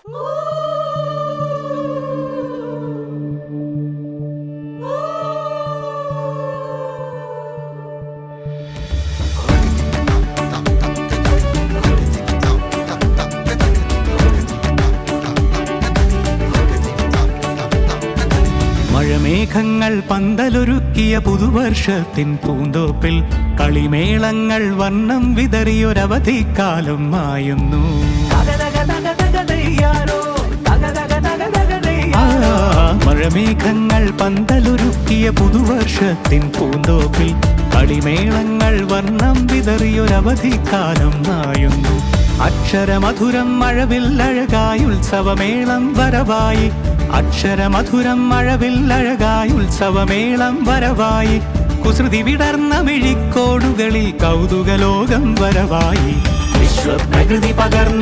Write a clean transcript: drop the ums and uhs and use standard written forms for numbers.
മഴമേഘങ്ങൾ പന്തലൊരുക്കിയ പുതുവർഷത്തിൻ പൂന്തോപ്പിൽ കളിമേളങ്ങൾ വർണ്ണം വിതറിയൊരവധിക്കാലം മായുന്നു. മഴമേഘങ്ങൾ പന്തലൊരുക്കിയ പുതുവർഷത്തിൻ പൂന്തോപ്പിൽ കളിമേളങ്ങൾ വർണ്ണം വിതറിയൊരവധിക്കാലം മായുന്നു. അക്ഷരമധുരം മഴവില്ലഴകായി ഉത്സവമേളം വരവായി. അക്ഷരമധുരം മഴവില്ലഴകായി ഉത്സവമേളം വരവായി. കുസൃതി വിടർന്ന മിഴിക്കോടുകളിൽ കൗതുകലോകം വരവായി. വിശ്വപ്രകൃതി പകർന്ന